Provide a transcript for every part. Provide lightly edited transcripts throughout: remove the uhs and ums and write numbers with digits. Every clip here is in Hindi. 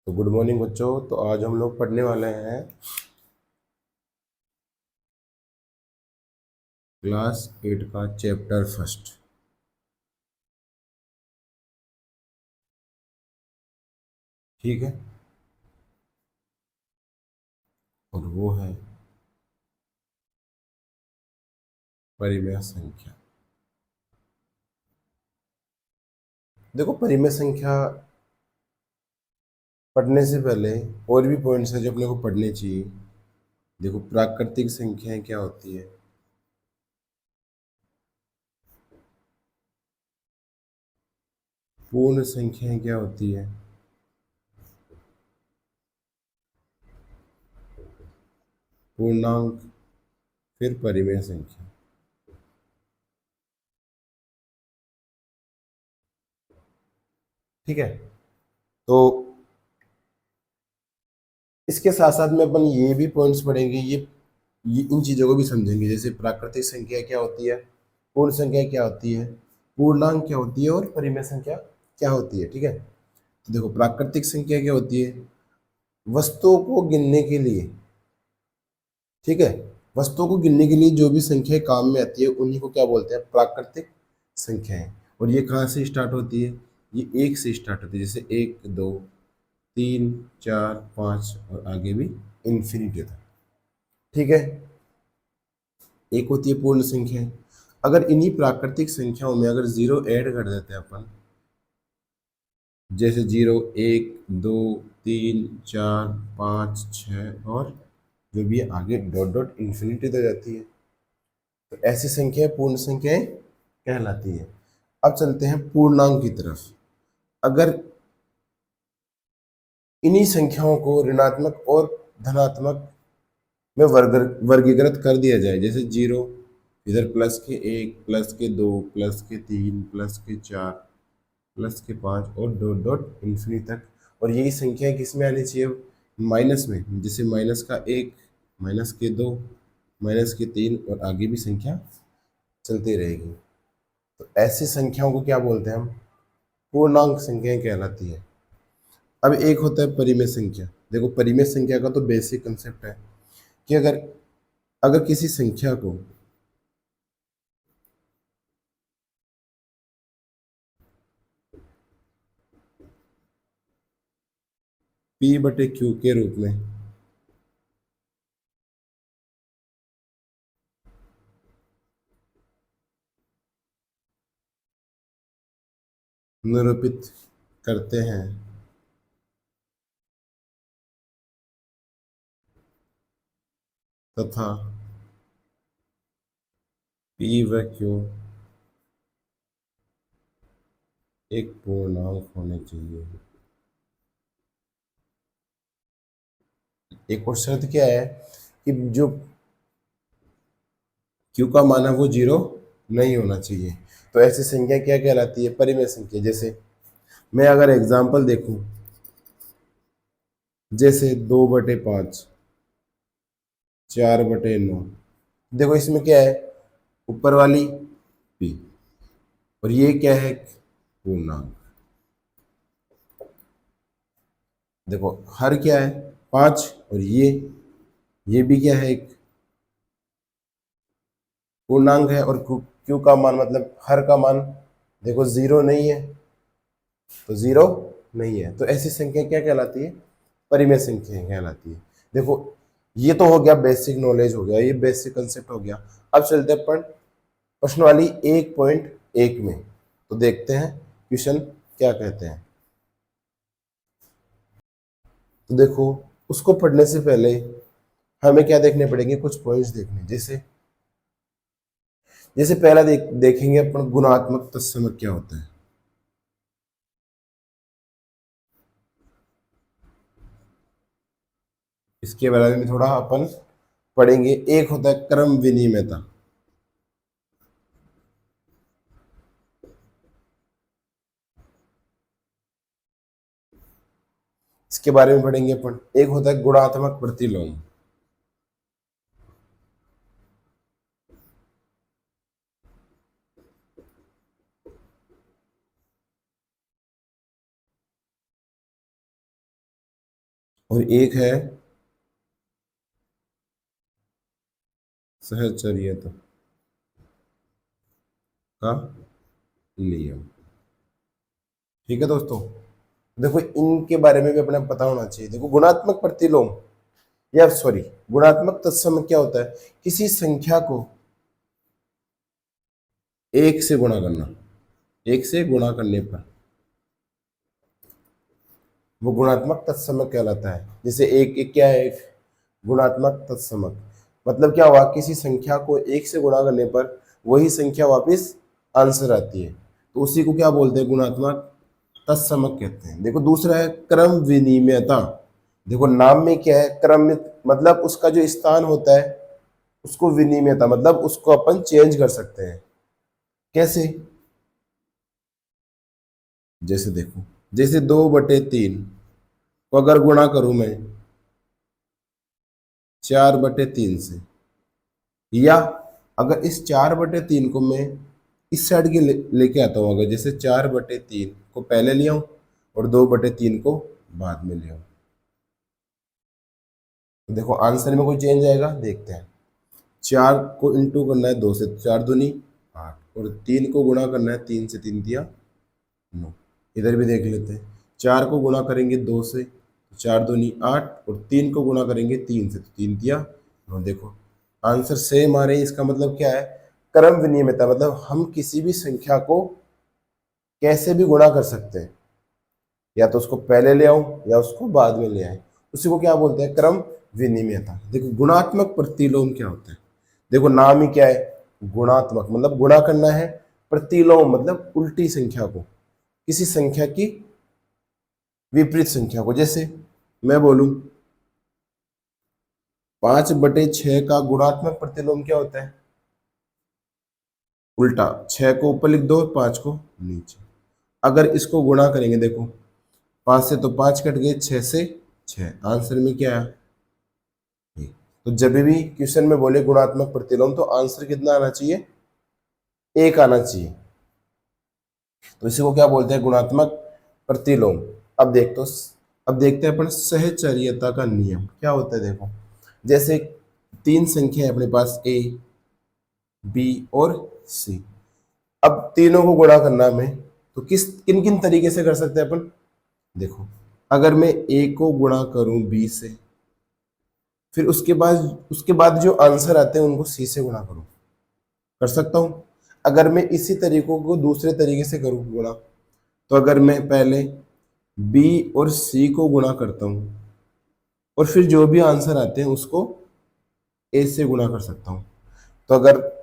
तो गुड मॉर्निंग बच्चों। तो आज हम लोग पढ़ने वाले हैं क्लास 8 का चैप्टर फर्स्ट। ठीक है, और वो है परिमेय संख्या। देखो, परिमेय संख्या पढ़ने से पहले और भी पॉइंट्स हैं जो अपने को पढ़ने चाहिए। देखो, प्राकृतिक संख्याएं क्या होती है, पूर्ण संख्याएं क्या होती है, पूर्णांक, फिर परिमेय संख्या। ठीक है, तो इसके साथ साथ में अपन ये भी पॉइंट्स पढ़ेंगे, ये इन चीज़ों को भी समझेंगे। जैसे प्राकृतिक संख्या क्या होती है, पूर्ण संख्या क्या होती है, पूर्णांक क्या होती है, और परिमेय संख्या क्या होती है। ठीक है, तो देखो, प्राकृतिक संख्या क्या होती है, वस्तुओं को गिनने के लिए। ठीक है, वस्तुओं को गिनने के लिए जो भी संख्या काम में आती है उन्हीं को क्या बोलते हैं, प्राकृतिक संख्याएं। और ये कहाँ से स्टार्ट होती है, ये एक से स्टार्ट होती है। जैसे 1 2 3 4 5 और आगे भी इन्फिनिटी तक। ठीक है, एक होती है पूर्ण संख्या। अगर इन्हीं प्राकृतिक संख्याओं में अगर जीरो ऐड कर देते हैं अपन, जैसे 0 1 2 3 4 5 6 और जो भी है आगे डॉट डॉट इन्फिनिटी तक जाती है, तो ऐसी संख्याएं पूर्ण संख्याएं कहलाती है। अब चलते हैं पूर्णांक की तरफ। अगर इन्हीं संख्याओं को ऋणात्मक और धनात्मक में वर्गीकृत कर दिया जाए, जैसे 0 इधर प्लस के 1 प्लस के 2 प्लस के 3 प्लस के 4 प्लस के 5 और डॉट डॉट इन्फिनिटी तक। और यही संख्या किस में आनी चाहिए, माइनस में। जैसे माइनस का 1, माइनस के 2, माइनस के 3 और आगे भी संख्या चलती रहेगी। तो ऐसी संख्याओं को क्या बोलते हैं हम, पूर्णांक संख्याएं कहलाती है। अब एक होता है परिमेय संख्या। देखो, परिमेय संख्या का तो बेसिक कंसेप्ट है कि अगर अगर किसी संख्या को P बटे Q के रूप में निरूपित करते हैं, तथा P व Q एक पूर्णांक होने चाहिए। एक और शर्त क्या है कि जो Q का मान है वो जीरो नहीं होना चाहिए। तो ऐसी संख्या क्या कहलाती है, परिमेय संख्या। जैसे मैं अगर एग्जांपल देखूं, जैसे 2/5, 4/9। देखो, इसमें क्या है, ऊपर वाली P और ये क्या है, पूर्णांक। देखो, हर क्या है, 5, और ये भी क्या है, एक पूर्णांक है। और क्यू का मान मतलब हर का मान, देखो जीरो नहीं है, तो जीरो नहीं है। तो ऐसी संख्या क्या कहलाती है, परिमेय संख्या कहलाती है। देखो, ये तो हो गया बेसिक नॉलेज, हो गया ये बेसिक कंसेप्ट हो गया। अब चलते हैं अपन प्रश्न वाली 1.1 में, तो देखते हैं क्वेश्चन क्या कहते हैं। तो देखो, उसको पढ़ने से पहले हमें क्या देखने पड़ेंगे, कुछ पॉइंट्स देखने। जैसे जैसे पहला देखेंगे अपन, गुणात्मक तत्समक क्या होता है। इसके बारे में थोड़ा अपन पढ़ेंगे। एक होता है क्रम विनिमयता। इसके बारे में पढ़ेंगे अपन। एक होता है गुणात्मक प्रतिलोम। और एक है सहचर्यता का नियम। ठीक है दोस्तों, देखो इनके बारे में भी अपने पता होना चाहिए। देखो गुणात्मक प्रतिलोम या सॉरी गुणात्मक तत्सम क्या होता है, किसी संख्या को एक से गुणा करना, एक से गुणा करने पर वो गुणात्मक तत्समक कहलाता है। जैसे एक क्या है, एक गुणात्मक तत्समक मतलब क्या हुआ, किसी संख्या को एक से गुणा करने पर वही संख्या वापस आंसर आती है, तो उसी को क्या बोलते हैं, गुणात्मक तत्समक कहते हैं। देखो दूसरा है क्रम विनिमयता। देखो नाम में क्या है, क्रमित मतलब उसका जो स्थान होता है उसको विनिमयता मतलब उसको अपन चेंज कर सकते हैं। कैसे, जैसे देखो, जैसे 2/3 को अगर गुणा करूं मैं 4/3 से, या अगर इस 4/3 को मैं इस साइड के लेके आता हूं, अगर जैसे 4/3 को पहले ले आऊं और 2/3 को बाद में ले आऊं, तो देखो आंसर में कोई चेंज आएगा, देखते हैं। 4 को इंटू करना है 2 से, 4 दूनी 8, और 3 को गुणा करना है 3 से, 3 दिया 9। इधर भी देख लेते हैं, 4 को गुणा करेंगे 2 से तो 4 दूनी 8, और 3 को गुणा करेंगे 3 से तो 3 दिया 9। देखो आंसर सेम आ रहे हैं, इसका मतलब क्या है, क्रम विनिमयता मतलब हम किसी भी संख्या को कैसे भी गुणा कर सकते हैं, या तो उसको पहले ले आऊं या उसको बाद में ले आए, उसी को क्या बोलते हैं, क्रम विनिमयता। देखो गुणात्मक प्रतिलोम क्या होता है, देखो नाम ही क्या है, गुणात्मक मतलब गुणा करना है, प्रतिलोम मतलब उल्टी संख्या को, किसी संख्या की विपरीत संख्या को। जैसे मैं बोलूं 5/6 का गुणात्मक प्रतिलोम क्या होता है, उल्टा, 6 को ऊपर लिख दो, 5 को नीचे। अगर इसको गुणा करेंगे, देखो 5 से तो 5 कट गए, 6 से 6, आंसर में क्या है। तो जब भी क्वेश्चन में बोले गुणात्मक प्रतिलोम तो आंसर कितना आना चाहिए, 1 आना चाहिए, तो इसी को क्या बोलते हैं, गुणात्मक प्रतिलोम। अब देख तो अब देखते हैं अपन सहचर्यता का नियम क्या होता है। देखो जैसे 3 संख्या है अपने पास, ए बी और सी, अब तीनों को गुणा करना हमें, तो किन किन तरीके से कर सकते हैं अपन। देखो अगर मैं ए को गुणा करूं बी से, फिर उसके बाद जो आंसर आते हैं उनको सी से गुणा करूं, कर सकता हूं। अगर मैं इसी तरीकों को दूसरे तरीके से करूं गुणा, तो अगर मैं पहले बी और सी को गुणा करता हूं और फिर जो भी आंसर आते हैं उसको ए से गुणा कर सकता हूं, तो अगर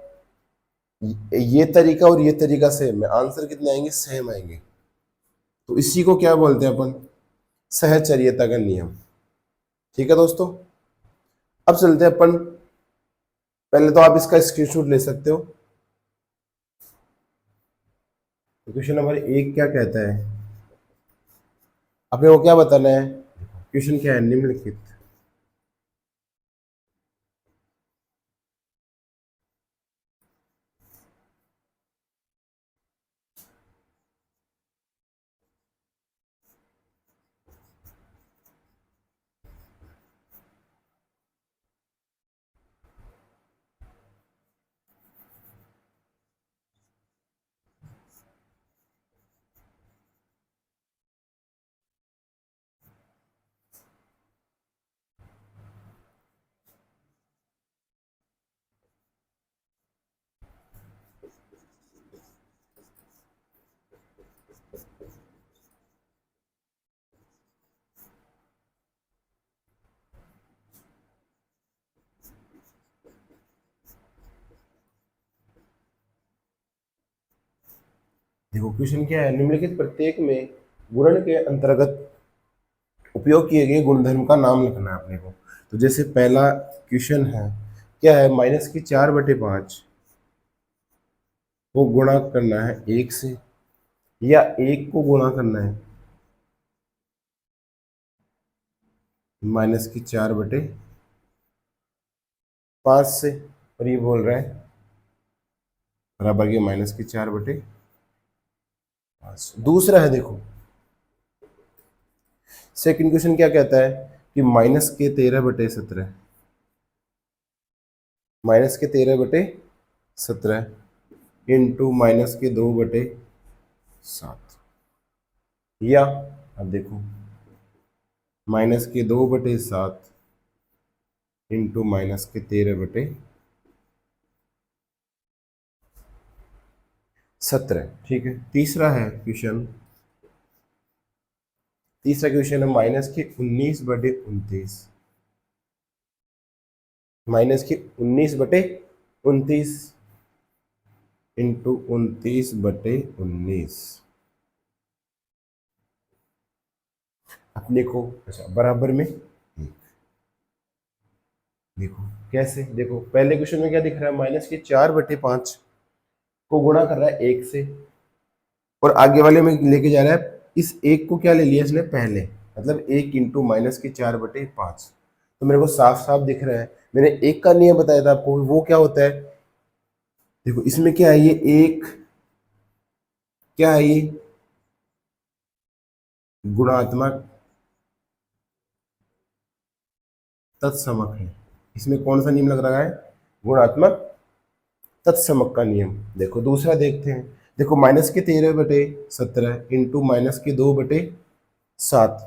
ये तरीका और ये तरीका सेम है, आंसर कितने आएंगे, सेम आएंगे। तो इसी को क्या बोलते हैं अपन, सहचर्यता का नियम। ठीक है दोस्तों, अब चलते हैं अपन, पहले तो आप इसका स्क्रीनशॉट ले सकते हो। तो क्वेश्चन नंबर 1 क्या कहता है, आपने वो क्या बताना है, क्वेश्चन क्या है, निम्नलिखित देखो क्वेश्चन क्या है, निम्नलिखित प्रत्येक में गुणन के अंतर्गत उपयोग किए गए गुणधर्म का नाम लिखना है अपने को। तो जैसे पहला क्वेश्चन है, क्या है, -4/5 को गुणा करना है 1 से, या 1 को गुणा करना है -4/5 से, और ये बोल रहा है बराबर के -4/5। दूसरा है, देखो सेकंड क्वेश्चन क्या कहता है, कि -13/17, -13/17 इंटू -2/7, या अब देखो -2/7 इंटू -13/17। ठीक है, तीसरा क्वेश्चन है -19/29, -19/29 इंटू 29/19 अपने को, अच्छा, बराबर में देखो कैसे। देखो पहले क्वेश्चन में क्या दिख रहा है, -4/5 को गुणा कर रहा है 1 से, और आगे वाले में लेके जा रहा है इस एक को, क्या ले लिया इसने पहले, मतलब 1 इंटू -4/5। तो मेरे को साफ साफ दिख रहा है, मैंने एक का नियम बताया था आपको, वो क्या होता है, देखो इसमें क्या है, ये एक, क्या है ये, गुणात्मक तत्समक है। इसमें कौन सा नियम लग रहा है, गुणात्मक तत्समक का नियम। देखो दूसरा देखते हैं, देखो -13/17 इंटू -2/7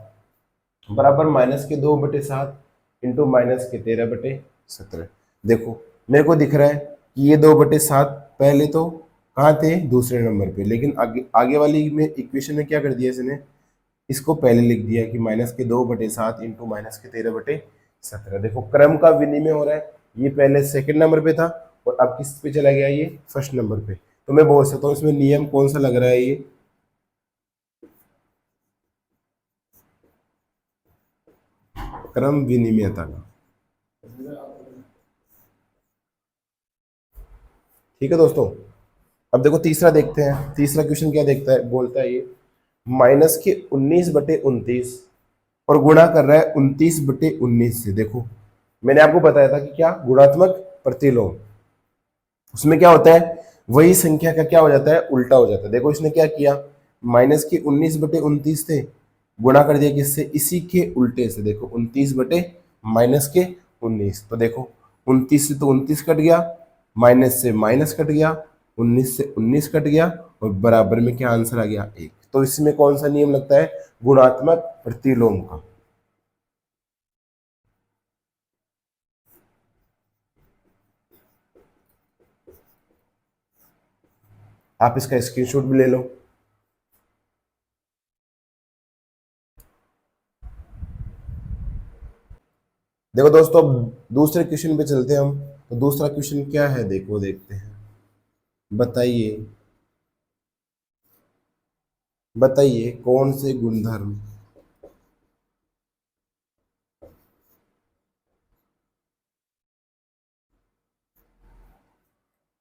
बराबर -2/7 इंटू -13/17। देखो मेरे को दिख रहा है कि ये 2/7 पहले तो कहाँ थे, दूसरे नंबर पे, लेकिन आगे आगे वाली में इक्वेशन में क्या कर दिया इसने, इसको पहले लिख दिया कि -2/7 इंटू -13/17। देखो क्रम का विनिमय हो रहा है, ये पहले सेकंड नंबर पे था और अब किस पे चला गया, ये फर्स्ट नंबर पे। तो मैं बोल सकता हूँ इसमें नियम कौन सा लग रहा है, ये क्रम विनिमयता का। ठीक है दोस्तों, अब देखो तीसरा देखते हैं, तीसरा क्वेश्चन क्या देखता है, बोलता है ये -19/29 और गुणा कर रहा है 29/19 से। देखो मैंने आपको बताया था कि क्या, गुणात्मक प्रतिलोम, उसमें क्या होता है, वही संख्या का क्या हो जाता है, उल्टा हो जाता है। देखो इसने क्या किया, -19/29 थे, गुणा कर दिया किससे, इसी के उल्टे से। देखो 29/-19, तो देखो 29 से तो 29 कट गया, माइनस से माइनस कट गया, 19 से 19 कट गया, और बराबर में क्या आंसर आ गया, 1। तो इसमें कौन सा नियम लगता है, गुणात्मक प्रतिलोम का। आप इसका स्क्रीनशॉट भी ले लो। देखो दोस्तों, अब दूसरे क्वेश्चन पे चलते हैं हम। तो दूसरा क्वेश्चन क्या है, देखो देखते हैं। बताइए, बताइए कौन से गुणधर्म,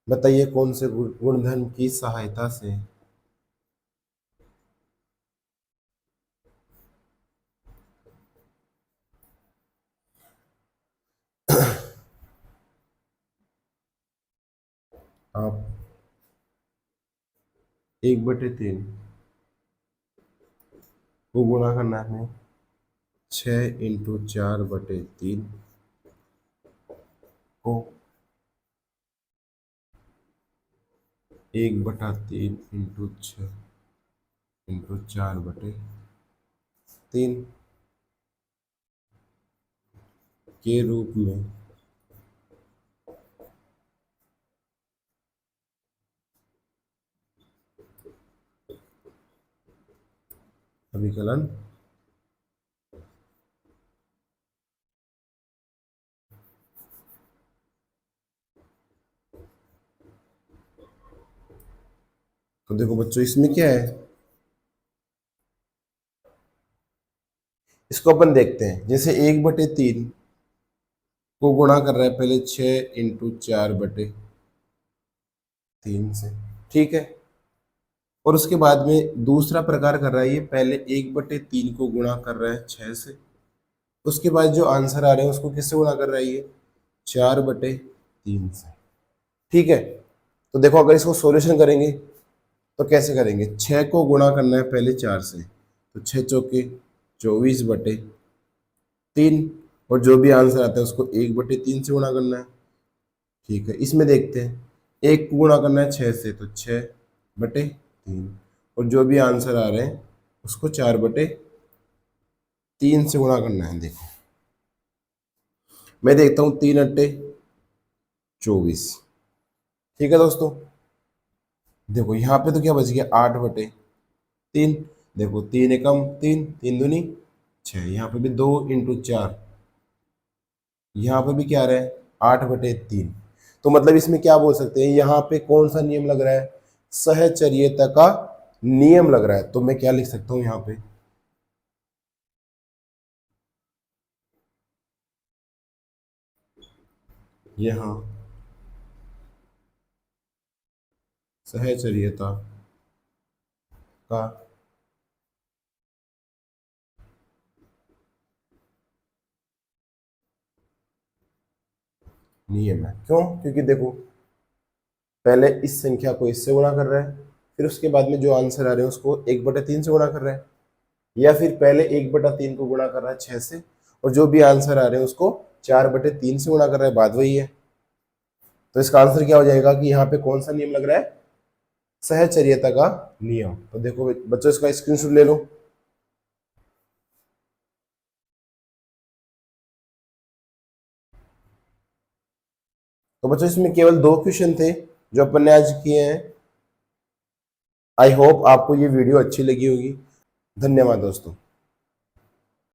बताइए कौन से गुणधर्म की सहायता से आप 1/3 को गुणा करना है 6 इंटू 4/3 को 1/3 इंटू 6 इंटू 4/3 के रूप में अभिकलन तो देखो बच्चों, इसमें क्या है, इसको अपन देखते हैं। जैसे 1/3 को गुणा कर रहा है पहले 6 इंटू 4/3 से, ठीक है, और उसके बाद में दूसरा प्रकार कर रहा है, ये पहले 1/3 को गुणा कर रहा है 6 से, उसके बाद जो आंसर आ रहे हैं उसको किससे गुणा कर रहा है, ये 4/3 से। ठीक है, तो देखो अगर इसको सॉल्यूशन करेंगे तो कैसे करेंगे, 6 को गुणा करना है पहले 4 से, तो 6 चौके 24/3 3, और जो भी आंसर आता है उसको 1/3 से गुणा करना है। ठीक है, इसमें देखते हैं, 1 को गुणा करना है 6 से, तो 6/3, और जो भी आंसर आ रहे हैं उसको 4/3 से गुणा करना है। देखो मैं देखता हूँ, 3×8 = 24। ठीक है दोस्तों, देखो यहाँ पे तो क्या बच गया, 8/3। देखो 3 एकम 3, 3×2 = 6, यहाँ पे भी 2×4, यहाँ पे भी क्या आ रहा है, 8/3। तो मतलब इसमें क्या बोल सकते हैं, यहाँ पे कौन सा नियम लग रहा है, सहचर्यता का नियम लग रहा है। तो मैं क्या लिख सकता हूँ यहाँ पे, यहाँ सहचर्यता का नियम है। क्यों? क्योंकि देखो पहले इस संख्या को इससे गुणा कर रहा है, फिर उसके बाद में जो आंसर आ रहे हैं उसको 1/3 से गुणा कर रहा है, या फिर पहले 1/3 को गुणा कर रहा है 6 से, और जो भी आंसर आ रहे हैं उसको 4/3 से गुणा कर रहा है, बात वही है। तो इसका आंसर क्या हो जाएगा कि यहाँ पे कौन सा नियम लग रहा है, सहचर्यता का नियम। तो देखो बच्चों इसका स्क्रीनशॉट ले लो। तो बच्चों इसमें केवल 2 क्वेश्चन थे जो अपन ने आज किए हैं। आई होप आपको ये वीडियो अच्छी लगी होगी। धन्यवाद दोस्तों।